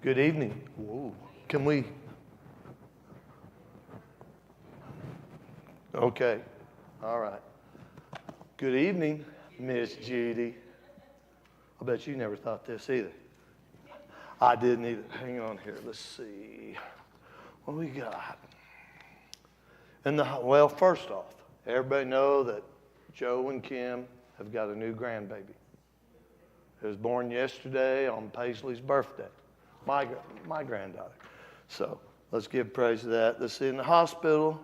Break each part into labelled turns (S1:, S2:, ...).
S1: Good evening. Whoa. Can we? Okay. All right. Good evening, Miss Judy. I bet you never thought this either. I didn't either. Hang on here. Let's see. What do we got? Well, first off, everybody know that Joe and Kim have got a new grandbaby. It was born yesterday on Paisley's birthday, my granddaughter. So let's give praise to that. Let's see, in the hospital,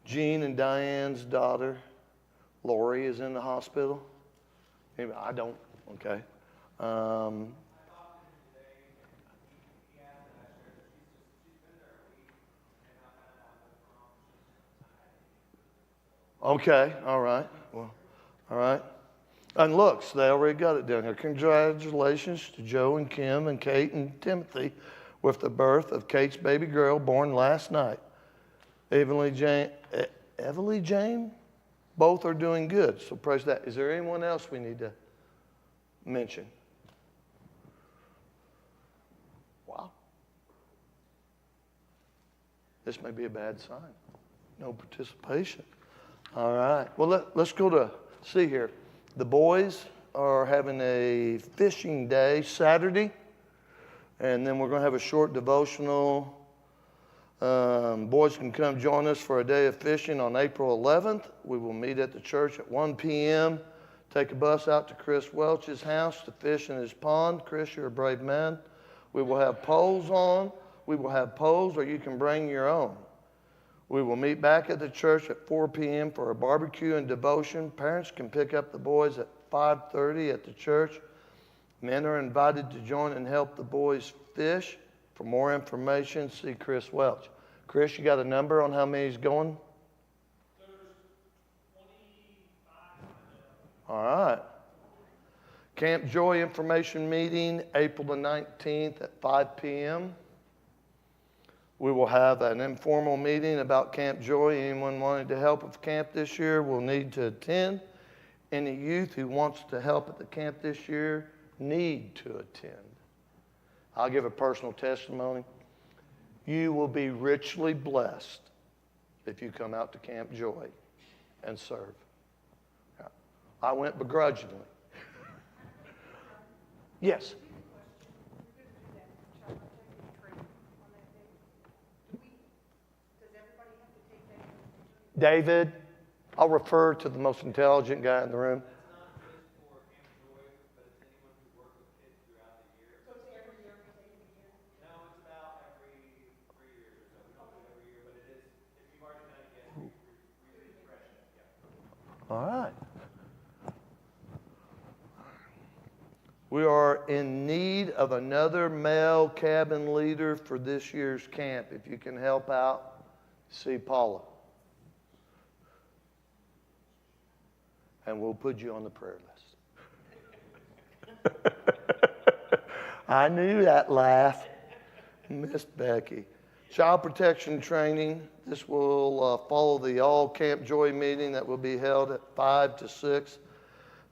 S1: Jean and Diane's daughter, Lori, is in the hospital. Anyway, I don't, okay. Okay, all right. Well, all right. And look, so they already got it down here. Congratulations to Joe and Kim and Kate and Timothy with the birth of Kate's baby girl born last night. Evelyn Jane, both are doing good. So praise that. Is there anyone else we need to mention? Wow. This may be a bad sign. No participation. All right. Well, let's go to see here. The boys are having a fishing day Saturday, and then we're going to have a short devotional. Boys can come join us for a day of fishing on April 11th. We will meet at the church at 1 p.m. Take a bus out to Chris Welch's house to fish in his pond. Chris, you're a brave man. We will have poles on. We will have poles, or you can bring your own. We will meet back at the church at 4 p.m. for a barbecue and devotion. Parents can pick up the boys at 5:30 at the church. Men are invited to join and help the boys fish. For more information, see Chris Welch. Chris, you got a number on how many's going?
S2: There's 25.
S1: All right. Camp Joy information meeting, April the 19th at 5 p.m. We will have an informal meeting about Camp Joy. Anyone wanting to help with camp this year will need to attend. Any youth who wants to help at the camp this year need to attend. I'll give a personal testimony. You will be richly blessed if you come out to Camp Joy and serve. I went begrudgingly. Yes. David, I'll refer to the most intelligent guy in the room.
S2: That's not just for Camp Joy, but it's anyone who works with kids throughout the year. So it's every year we take a year? No, it's about every 3 years or so. We don't do it every year, but it is, if you've already done it, yes, we refresh it. Yeah.
S1: All right. We are in need of another male cabin leader for this year's camp. If you can help out, see Paula. And we'll put you on the prayer list. I knew that laugh. Miss Becky. Child protection training. This will follow the all Camp Joy meeting that will be held at 5 to 6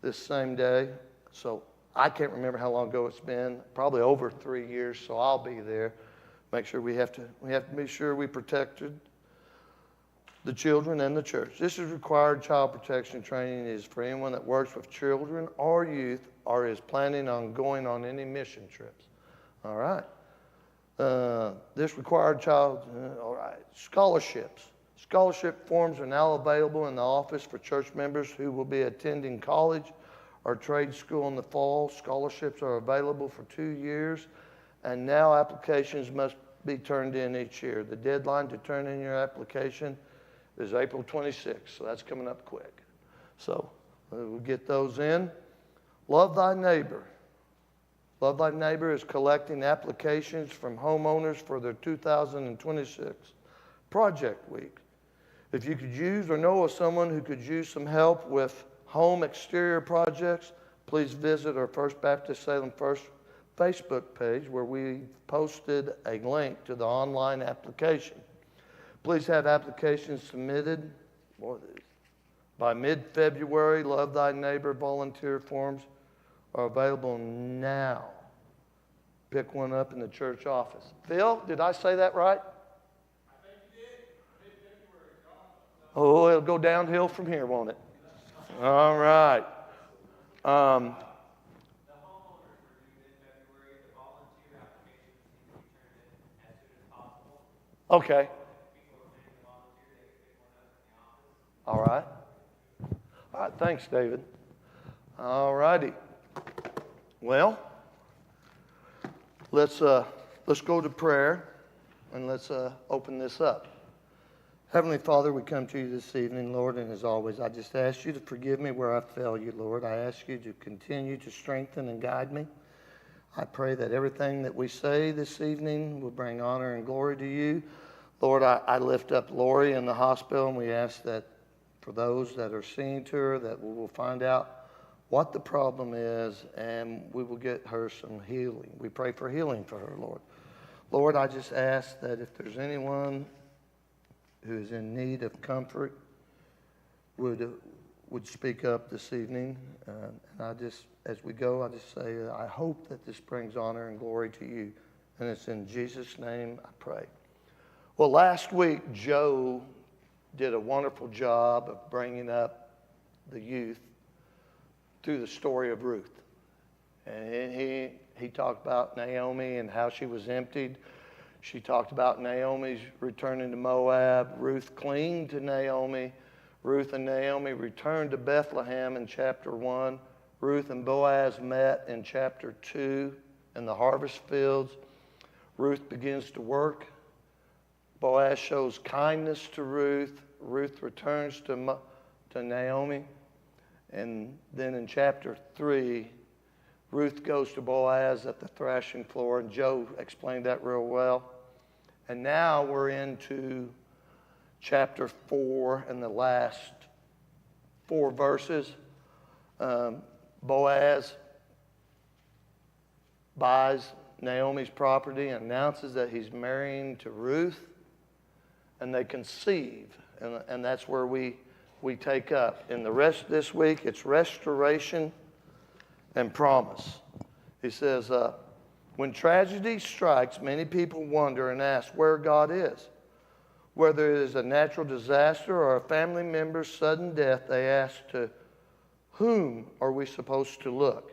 S1: this same day. So I can't remember how long ago it's been. Probably over 3 years, so I'll be there. Make sure we have to be sure we protected the children and the church. This is required child protection training. It is for anyone that works with children or youth or is planning on going on any mission trips. All right. This required all right. Scholarships. Scholarship forms are now available in the office for church members who will be attending college or trade school in the fall. Scholarships are available for 2 years, and now applications must be turned in each year. The deadline to turn in your application is April 26th, so that's coming up quick. So we'll get those in. Love Thy Neighbor. Love Thy Neighbor is collecting applications from homeowners for their 2026 Project Week. If you could use or know of someone who could use some help with home exterior projects, please visit our First Baptist Salem First Facebook page where we posted a link to the online application. Please have applications submitted by mid-February. Love Thy Neighbor volunteer forms are available now. pick one up in the church office. Phil, did I say that right?
S2: I think you did. Mid-February, John.
S1: Oh, it'll go downhill from here, won't it? All right.
S2: The homeowners are due mid-February. The volunteer applications need to be turned in as soon as possible.
S1: Okay.
S2: If people are planning to volunteer, they can pick one up in the office.
S1: All right. All right, thanks, David. All righty. Well, let's go to prayer, and let's open this up. Heavenly Father, we come to you this evening, Lord, and as always, I just ask you to forgive me where I fail you, Lord. I ask you to continue to strengthen and guide me. I pray that everything that we say this evening will bring honor and glory to you. Lord, I lift up Lori in the hospital, and we ask that for those that are seeing to her, that we will find out what the problem is, and we will get her some healing. We pray for healing for her, Lord. Lord, I just ask that if there's anyone who is in need of comfort would speak up this evening. And I just, as we go, I just say, I hope that this brings honor and glory to you. And it's in Jesus' name I pray. Well, last week, Joe did a wonderful job of bringing up the youth through the story of Ruth. And he talked about Naomi and how she was emptied. She talked about Naomi's returning to Moab. Ruth clinged to Naomi. Ruth and Naomi returned to Bethlehem in chapter 1. Ruth and Boaz met in chapter 2 in the harvest fields. Ruth begins to work. Boaz shows kindness to Ruth. Ruth returns to Naomi. And then in chapter 3, Ruth goes to Boaz at the threshing floor, and Joe explained that real well. And now we're into chapter 4 and the last 4 verses. Boaz buys Naomi's property and announces that he's marrying to Ruth, and they conceive, and that's where we take up. In the rest this week, it's restoration and promise. He says, when tragedy strikes, many people wonder and ask where God is. Whether it is a natural disaster or a family member's sudden death, they ask, to whom are we supposed to look?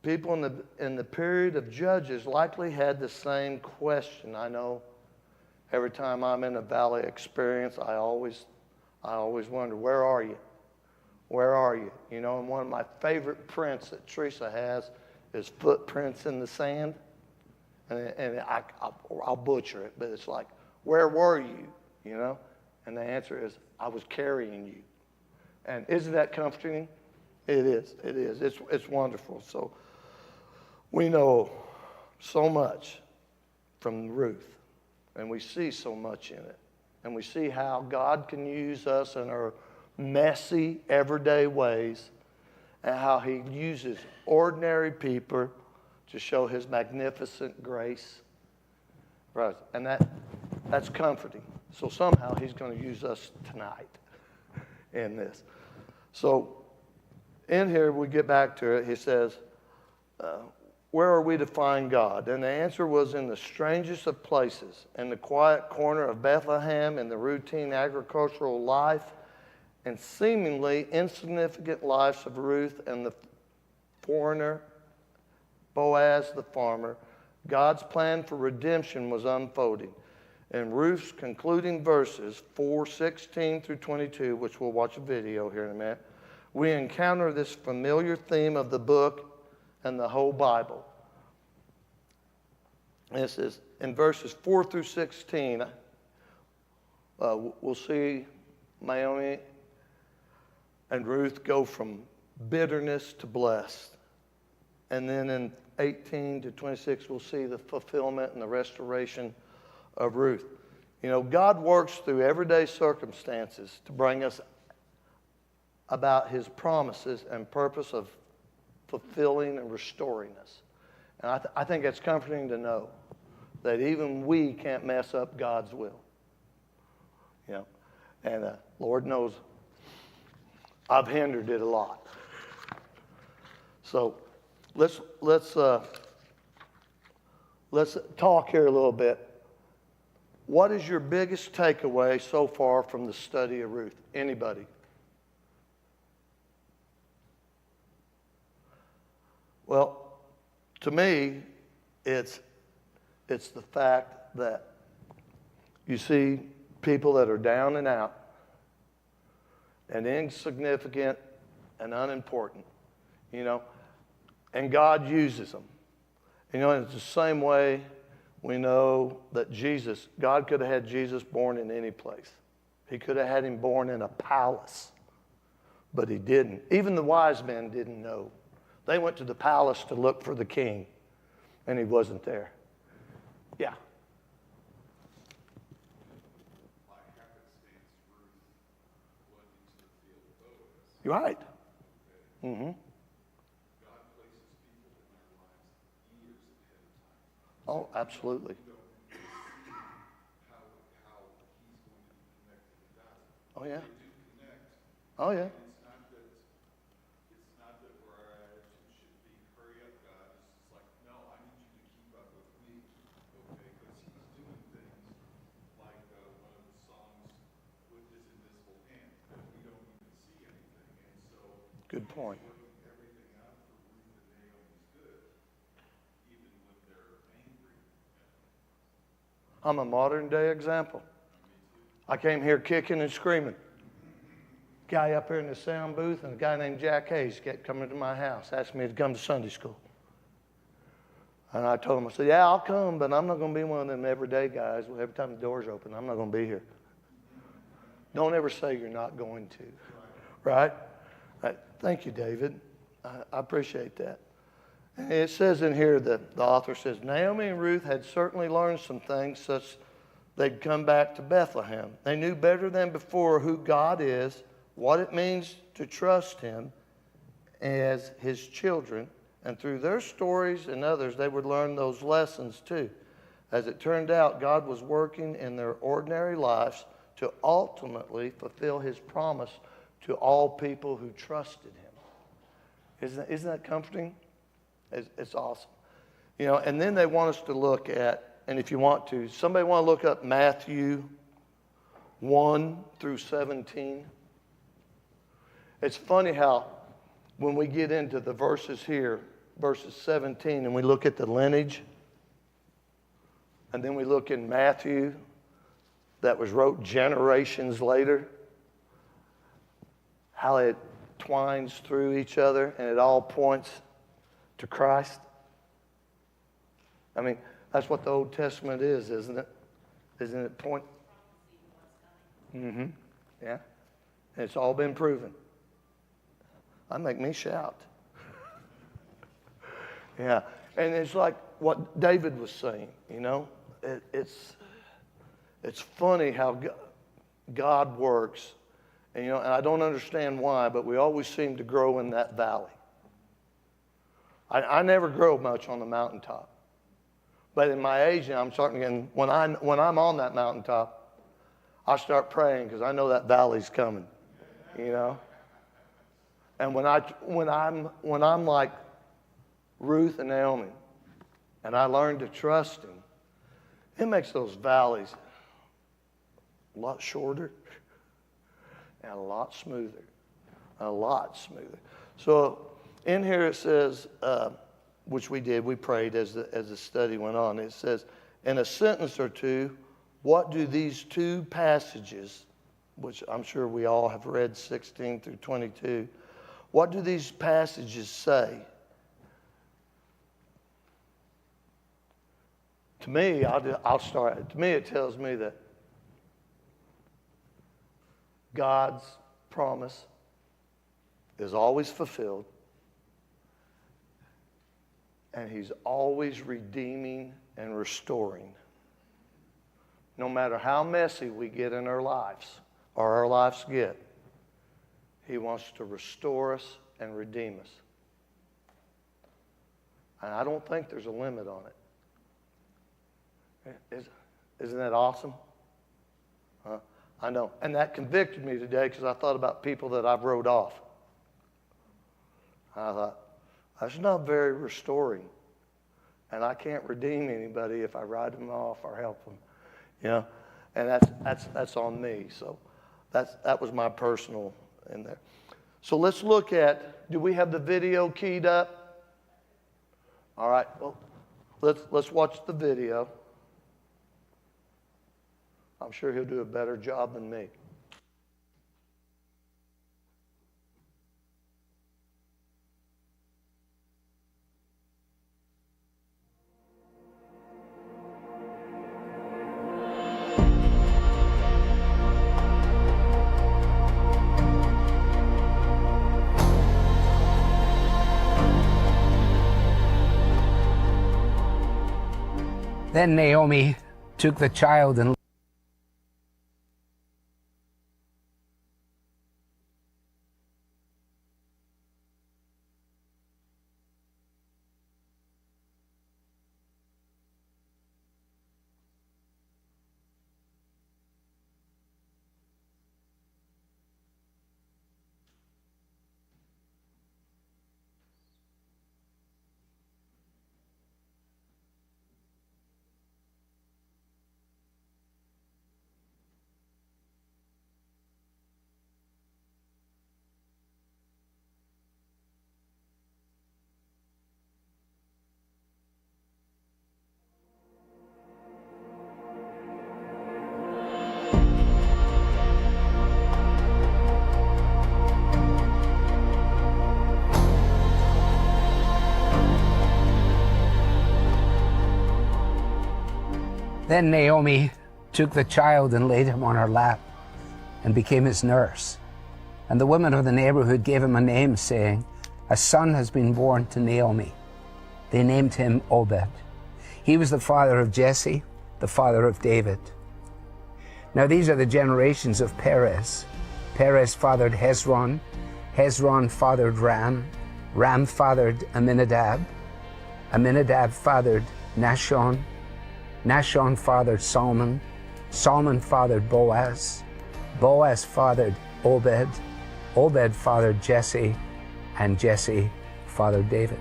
S1: People in the period of Judges likely had the same question. I know every time I'm in a valley experience, I always wonder, where are you? Where are you? You know, and one of my favorite prints that Teresa has is Footprints in the Sand. And I'll butcher it, but it's like, where were you? You know? And the answer is, I was carrying you. And isn't that comforting? It is. It is. It's wonderful. So we know so much from Ruth, and we see so much in it. And we see how God can use us in our messy, everyday ways, and how he uses ordinary people to show his magnificent grace. Right. And that's comforting. So somehow he's going to use us tonight in this. So in here, we get back to it. He says, where are we to find God? And the answer was in the strangest of places, in the quiet corner of Bethlehem, in the routine agricultural life and seemingly insignificant lives of Ruth and the foreigner, Boaz the farmer. God's plan for redemption was unfolding. In Ruth's concluding verses, 4:16 through 22, which we'll watch a video here in a minute, we encounter this familiar theme of the book and the whole Bible. And it says, in verses 4 through 16, we'll see Naomi and Ruth go from bitterness to blessed. And then in 18 to 26, we'll see the fulfillment and the restoration of Ruth. You know, God works through everyday circumstances to bring us about his promises and purpose of fulfilling and restoring us. And I think it's comforting to know that even we can't mess up God's will. You know, and Lord knows I've hindered it a lot. So let's let's talk here a little bit. What is your biggest takeaway so far from the study of Ruth? Anybody? Well, to me, it's the fact that you see people that are down and out and insignificant and unimportant, and God uses them. And it's the same way we know that God could have had Jesus born in any place. He could have had him born in a palace, but he didn't. Even the wise men didn't know. They went to the palace to look for the king, and he wasn't there. Yeah.
S3: By happenstance, Ruth went into the field of Boaz.
S1: You're right.
S3: Okay?
S1: Mm-hmm.
S3: God places people in our lives years ahead of time.
S1: Oh, absolutely.
S3: We don't see how he's going to be connecting the dots.
S1: Oh, yeah.
S3: They do connect.
S1: Oh, yeah.
S3: And it's not that where our attitude should be, hurry up, God. It's like, no, I need you to keep up with me, okay? Because he's doing things like one of the songs with his invisible hand that we don't even see anything. And so
S1: Good point.
S3: working everything out for Ruth and Naomi's good, even when they're angry at them.
S1: I'm a modern day example. I came here kicking and screaming. Guy up here in the sound booth and a guy named Jack Hayes kept coming to my house, asked me to come to Sunday school. And I told him, I said, yeah, I'll come, but I'm not going to be one of them everyday guys. Every time the door's open, I'm not going to be here. Don't ever say you're not going to. Right? Right. Thank you, David. I appreciate that. And it says in here that the author says, Naomi and Ruth had certainly learned some things such they'd come back to Bethlehem. They knew better than before who God is, what it means to trust him as his children, and through their stories and others, they would learn those lessons too. As it turned out, God was working in their ordinary lives to ultimately fulfill his promise to all people who trusted him. Isn't that comforting? It's awesome. And then they want us to look at, and if you want to, somebody want to look up Matthew 1 through 17? It's funny how when we get into the verses here, verses 17, and we look at the lineage, and then we look in Matthew that was wrote generations later, how it twines through each other and it all points to Christ. I mean, that's what the Old Testament is, isn't it? Isn't it point? Mm-hmm. Yeah. And it's all been proven. That make me shout. Yeah. And it's like what David was saying, It's funny how God works. And, and I don't understand why, but we always seem to grow in that valley. I never grow much on the mountaintop. But in my age now, I'm starting again. When I'm on that mountaintop, I start praying because I know that valley's coming, And when I'm like Ruth and Naomi, and I learn to trust him, it makes those valleys a lot shorter and a lot smoother, So in here it says, which we prayed as the study went on. It says, in a sentence or two, what do these two passages, which I'm sure we all have read 16 through 22, what do these passages say? To me, I'll start. To me, it tells me that God's promise is always fulfilled, and he's always redeeming and restoring. No matter how messy we get in our lives, or our lives get, he wants to restore us and redeem us. And I don't think there's a limit on it. Isn't that awesome? I know. And that convicted me today because I thought about people that I've wrote off. I thought, that's not very restoring. And I can't redeem anybody if I write them off or help them, and that's on me. So that was my personal in there. So let's look at, do we have the video keyed up? All right, well, let's watch the video. I'm sure he'll do a better job than me.
S4: Then Naomi took the child and Then Naomi took the child and laid him on her lap and became his nurse. And the women of the neighborhood gave him a name, saying, "A son has been born to Naomi." They named him Obed. He was the father of Jesse, the father of David. Now these are the generations of Perez. Perez fathered Hezron. Hezron fathered Ram. Ram fathered Amminadab. Amminadab fathered Nahshon. Nahshon fathered Salmon. Salmon fathered Boaz. Boaz fathered Obed. Obed fathered Jesse. And Jesse fathered David.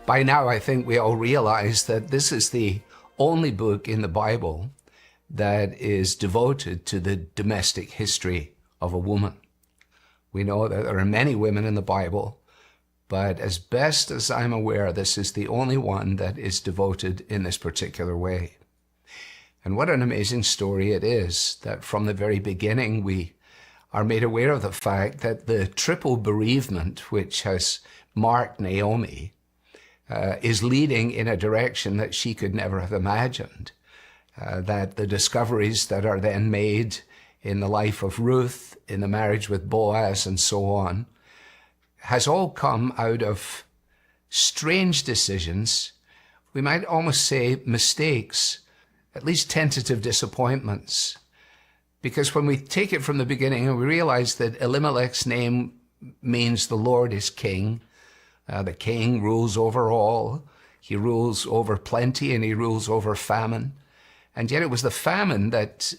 S4: By now, I think we all realize that this is the only book in the Bible that is devoted to the domestic history of a woman. We know that there are many women in the Bible, but as best as I'm aware, this is the only one that is devoted in this particular way. And what an amazing story it is that from the very beginning we are made aware of the fact that the triple bereavement which has marked Naomi is leading in a direction that she could never have imagined. That the discoveries that are then made in the life of Ruth, in the marriage with Boaz and so on, has all come out of strange decisions, we might almost say mistakes, at least tentative disappointments. Because when we take it from the beginning and we realize that Elimelech's name means the Lord is king, the king rules over all, he rules over plenty and he rules over famine. And yet it was the famine that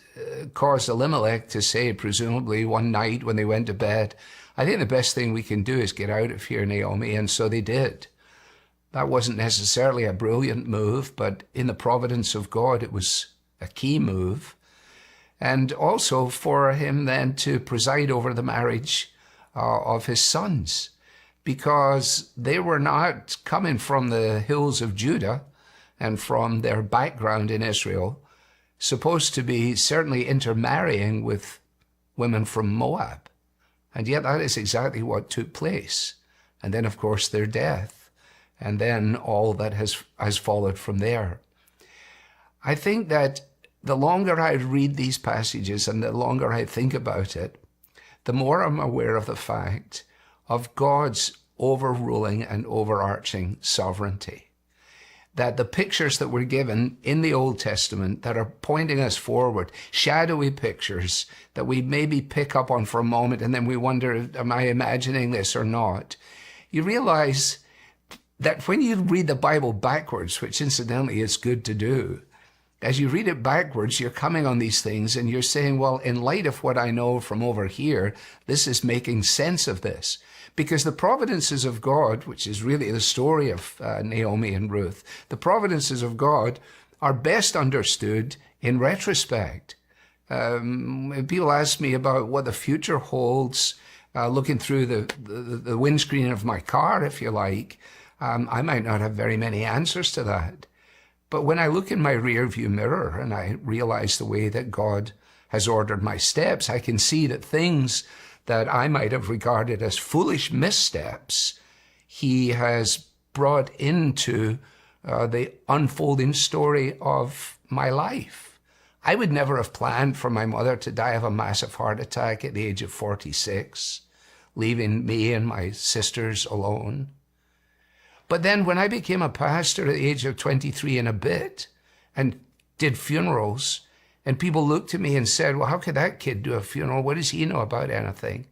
S4: caused Elimelech to say, presumably one night when they went to bed, "I think the best thing we can do is get out of here, Naomi." And so they did. That wasn't necessarily a brilliant move, but in the providence of God, it was a key move. And also for him then to preside over the marriage of his sons, because they were not coming from the hills of Judah and from their background in Israel, supposed to be certainly intermarrying with women from Moab. And yet that is exactly what took place. And then, of course, their death, and then all that has followed from there. I think that the longer I read these passages and the longer I think about it, the more I'm aware of the fact of God's overruling and overarching sovereignty. That the pictures that we're given in the Old Testament that are pointing us forward, shadowy pictures that we maybe pick up on for a moment and then we wonder, am I imagining this or not? You realize that when you read the Bible backwards, which incidentally is good to do, as you read it backwards, you're coming on these things and you're saying, well, in light of what I know from over here, this is making sense of this. Because the providences of God, which is really the story of Naomi and Ruth, the providences of God are best understood in retrospect. People ask me about what the future holds, looking through the windscreen of my car, if you like. I might not have very many answers to that. But when I look in my rear view mirror and I realize the way that God has ordered my steps, I can see that things that I might have regarded as foolish missteps, he has brought into the unfolding story of my life. I would never have planned for my mother to die of a massive heart attack at the age of 46, leaving me and my sisters alone. But then when I became a pastor at the age of 23 and a bit and did funerals, and people looked at me and said, well, how could that kid do a funeral? What does he know about anything?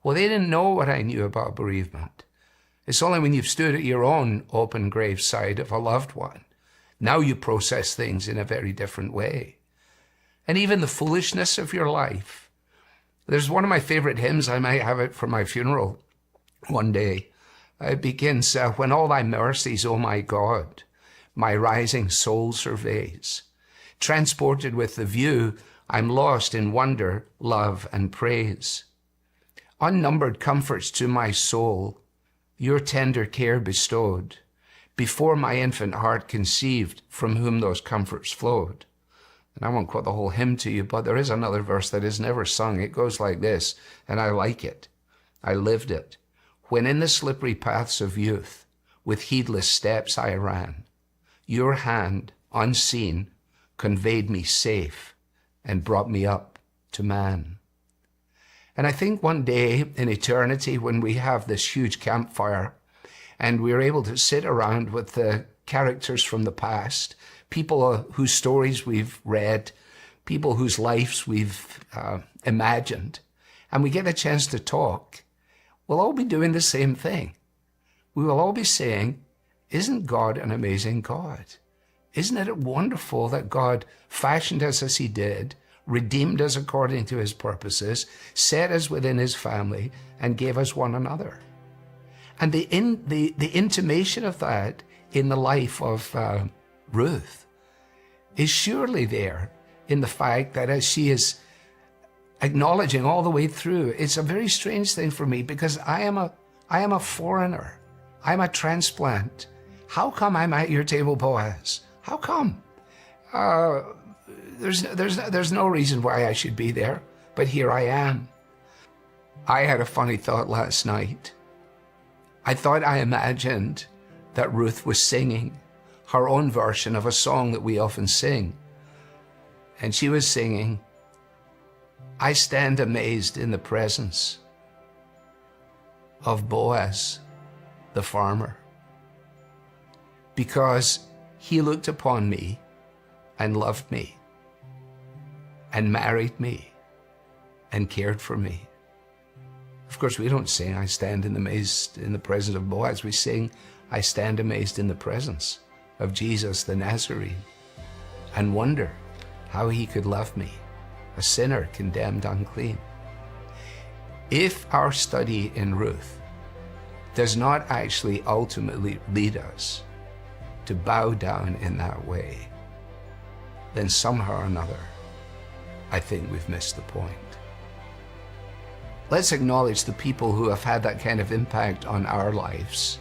S4: Well, they didn't know what I knew about bereavement. It's only when you've stood at your own open graveside of a loved one. Now you process things in a very different way. And even the foolishness of your life. There's one of my favorite hymns, I might have it for my funeral one day. It begins, when all thy mercies, O my God, my rising soul surveys. Transported with the view, I'm lost in wonder, love, and praise. Unnumbered comforts to my soul, your tender care bestowed, before my infant heart conceived, from whom those comforts flowed. And I won't quote the whole hymn to you, but there is another verse that is never sung. It goes like this, and I like it. I lived it. When in the slippery paths of youth, with heedless steps I ran, your hand, unseen, conveyed me safe and brought me up to man. And I think one day in eternity, when we have this huge campfire and we're able to sit around with the characters from the past, people whose stories we've read, people whose lives we've imagined, and we get a chance to talk, we'll all be doing the same thing. We will all be saying, isn't God an amazing God? Isn't it wonderful that God fashioned us as he did, redeemed us according to his purposes, set us within his family, and gave us one another? And the intimation of that in the life of Ruth is surely there in the fact that as she is acknowledging all the way through, it's a very strange thing for me because I am a foreigner. I'm a transplant. How come I'm at your table, Boaz? How come? There's no reason why I should be there, but here I am. I had a funny thought last night. I thought I imagined that Ruth was singing her own version of a song that we often sing. And she was singing, I stand amazed in the presence of Boaz, the farmer, because he looked upon me and loved me and married me and cared for me. Of course, we don't sing, I stand amazed in the presence of Boaz. We sing, I stand amazed in the presence of Jesus the Nazarene and wonder how he could love me, a sinner condemned unclean. If our study in Ruth does not actually ultimately lead us to bow down in that way, then somehow or another, I think we've missed the point. Let's acknowledge the people who have had that kind of impact on our lives,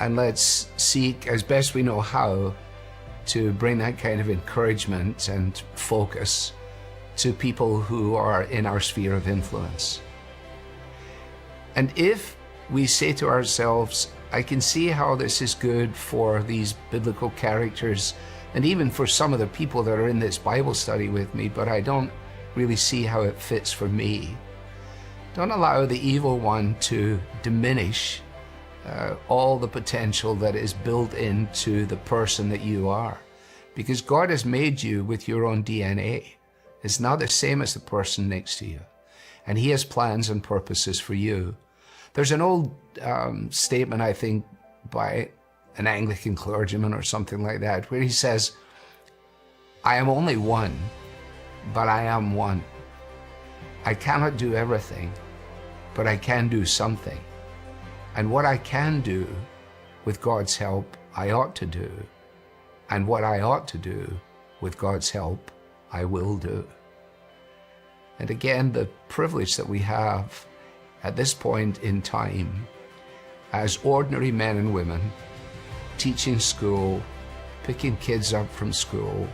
S4: and let's seek, as best we know how, to bring that kind of encouragement and focus to people who are in our sphere of influence. And if we say to ourselves, I can see how this is good for these biblical characters and even for some of the people that are in this Bible study with me, but I don't really see how it fits for me. Don't allow the evil one to diminish all the potential that is built into the person that you are. Because God has made you with your own DNA. It's not the same as the person next to you. And he has plans and purposes for you. There's an old statement, I think, by an Anglican clergyman or something like that, where he says, I am only one, but I am one. I cannot do everything, but I can do something. And what I can do, with God's help, I ought to do. And what I ought to do, with God's help, I will do. And again, the privilege that we have at this point in time, as ordinary men and women, teaching school, picking kids up from school,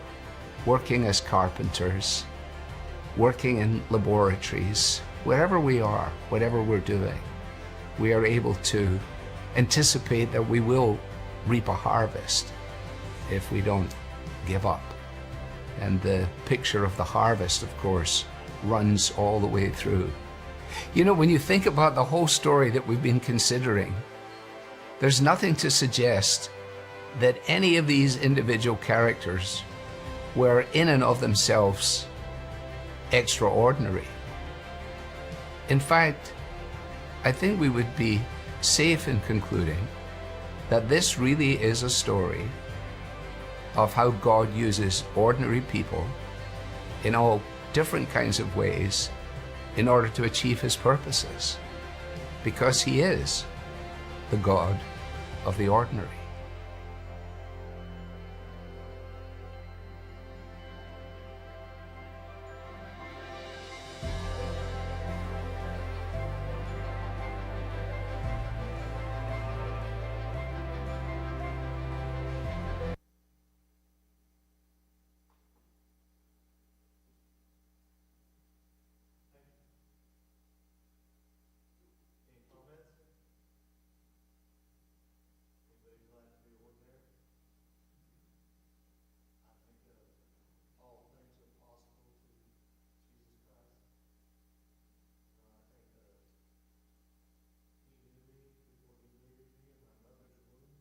S4: working as carpenters, working in laboratories, wherever we are, whatever we're doing, we are able to anticipate that we will reap a harvest if we don't give up. And the picture of the harvest, of course, runs all the way through. You know, when you think about the whole story that we've been considering, there's nothing to suggest that any of these individual characters were in and of themselves extraordinary. In fact, I think we would be safe in concluding that this really is a story of how God uses ordinary people in all different kinds of ways in order to achieve his purposes, because he is the God of the ordinary.
S2: Any comments? Anybody like to be ordinary? I think all things are possible to Jesus Christ. I think he knew me before he needed me in my mother's womb.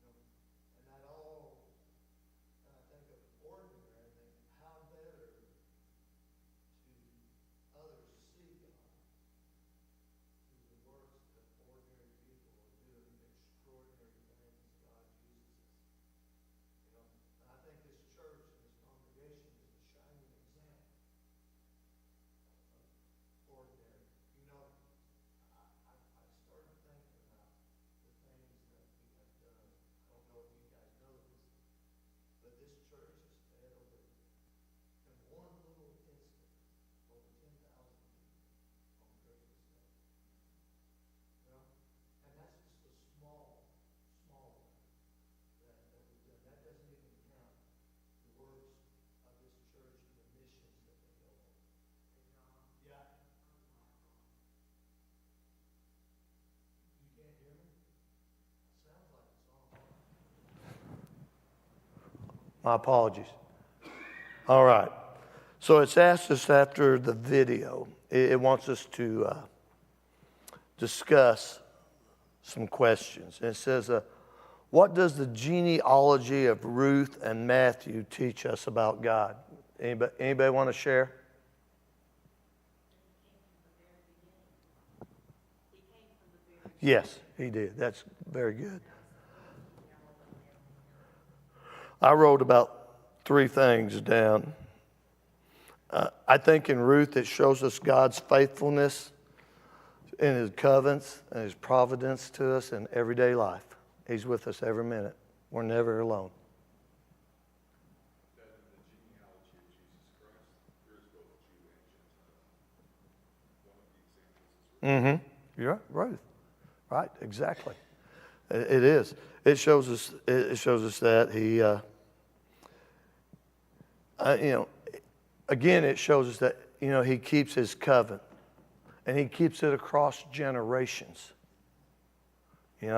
S2: And that all, and I think of ordinary, I think how better to others see God through the works that ordinary people are doing, extraordinary things God uses us. And I think this church and this congregation is a shining example of ordinary. I started thinking about the things that we have done. I don't know if you guys know this, but this church has fed over, in one little instant, over 10,000 people on Christmas Day. And that's just a small one that we've done. That doesn't even count the works of this church and the missions that they go on. Yeah. You can't hear me? Sounds like it's on. My apologies. All right. So it's asked us after the video, it wants us to discuss some questions. And it says, what does the genealogy of Ruth and Matthew teach us about God? Anybody want to share? Yes, he did. That's very good. I wrote about 3 things down. I think in Ruth it shows us God's faithfulness in his covenants and his providence to us in everyday life. He's with us every minute. We're never alone.
S3: That in the genealogy of Jesus Christ, there is both Jew and Gentile. One of the examples is
S1: You're right, Ruth. Right, exactly. It is. It shows us. It shows us that he. Again, it shows us that he keeps his covenant, and he keeps it across generations. He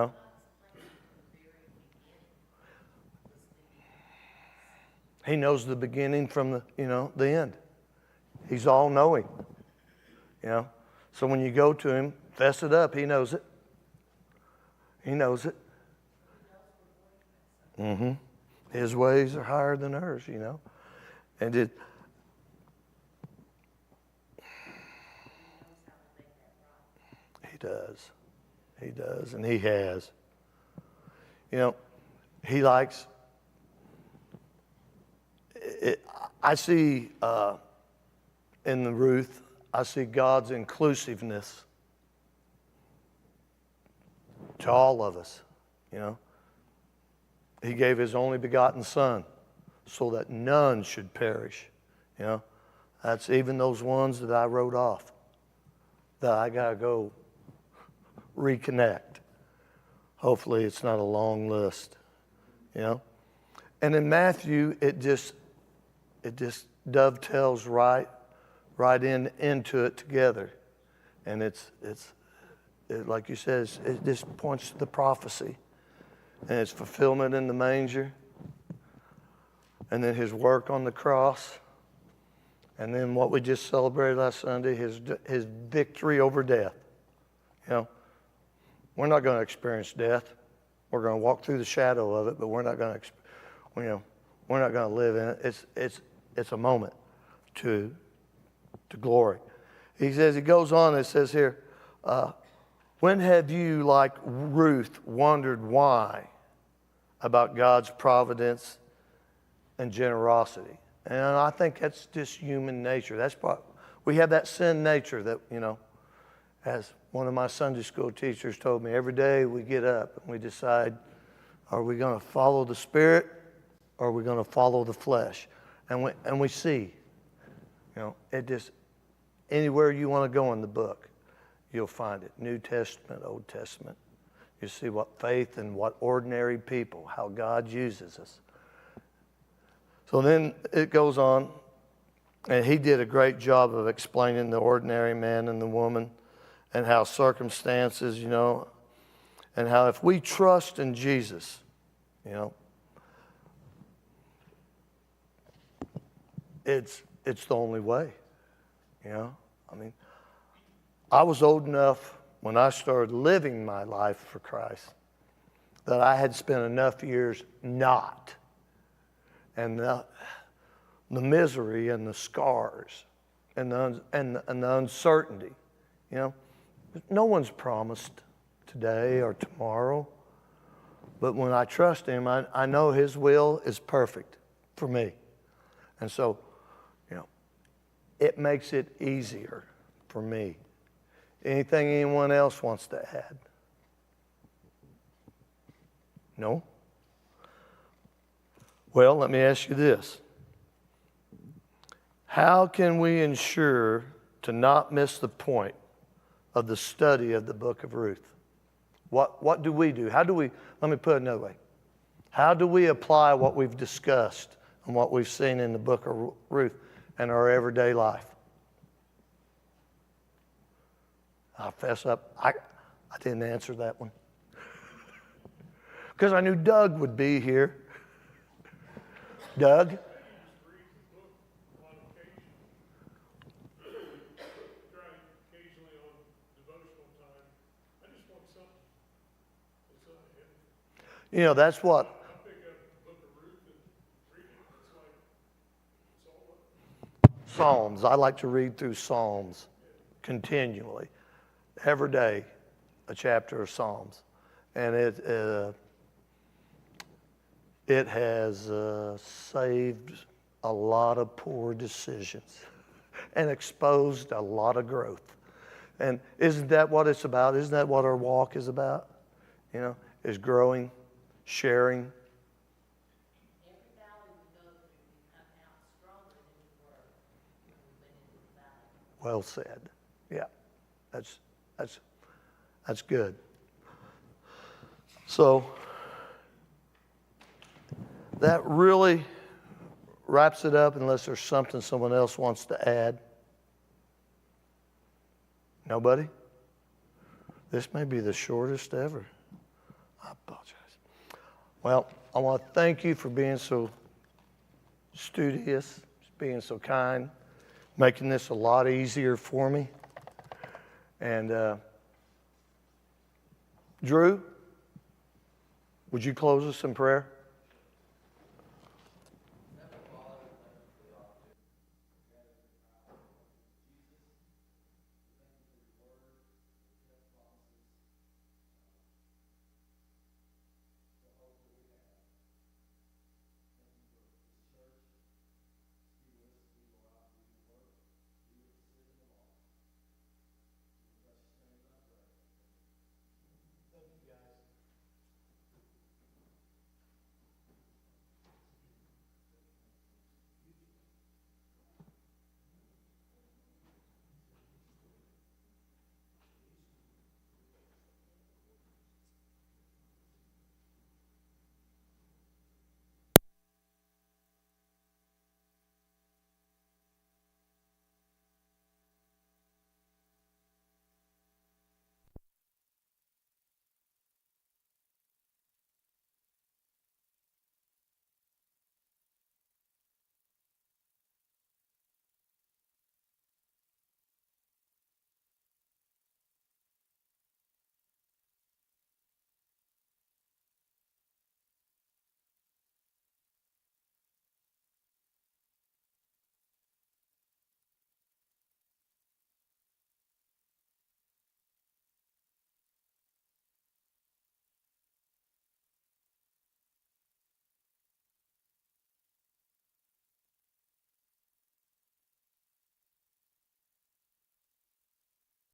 S1: knows the beginning from the end. He's all knowing. So when you go to him, fess it up. He knows it. He knows it. His ways are higher than ours, And it. He does. He does, and he has. He likes I see in the Ruth, I see God's inclusiveness to all of us, you know. He gave his only begotten Son so that none should perish, you know. That's even those ones that I wrote off that I got to go reconnect. Hopefully it's not a long list, you know. And in Matthew, it just dovetails right into it together. And it, like you said, it just points to the prophecy. And its fulfillment in the manger. And then his work on the cross. And then what we just celebrated last Sunday, his victory over death. You know, we're not going to experience death. We're going to walk through the shadow of it, but we're not going to, we're not going to live in it. It's a moment to glory. He says, he goes on, it says here, when have you, like Ruth, wondered why about God's providence and generosity? And I think that's just human nature. That's we have that sin nature that, you know, as one of my Sunday school teachers told me, every day we get up and we decide, are we going to follow the Spirit or are we going to follow the flesh? And we see, you know, it just, anywhere you want to go in the book, you'll find it. New Testament, Old Testament. You see what faith and what ordinary people, how God uses us. So then it goes on, and he did a great job of explaining the ordinary man and the woman and how circumstances, you know, and how if we trust in Jesus, you know, it's the only way, you know. I mean, I was old enough when I started living my life for Christ that I had spent enough years not. And the misery and the scars and the uncertainty, you know. No one's promised today or tomorrow. But when I trust him, I know his will is perfect for me. And so, you know, it makes it easier for me. Anything anyone else wants to add? No? Well, let me ask you this. How can we ensure to not miss the point of the study of the book of Ruth? What do we do? How do we, let me put it another way. How do we apply what we've discussed and what we've seen in the book of Ruth in our everyday life? I'll fess up, I didn't answer that one. Because I knew Doug would be here. Doug? You know, that's what. Psalms. I like to read through Psalms continually. Every day, a chapter of Psalms. And it has saved a lot of poor decisions and exposed a lot of growth. And isn't that what it's about? Isn't that what our walk is about? You know, is growing, sharing.
S5: Every valley we go through, we come out stronger than we were when we went into the valley.
S1: Well said. Yeah, that's good. So that really wraps it up unless there's something someone else wants to add. Nobody? This may be the shortest ever. I apologize. Well, I want to thank you for being so studious, being so kind, making this a lot easier for me. And Drew, would you close us in prayer?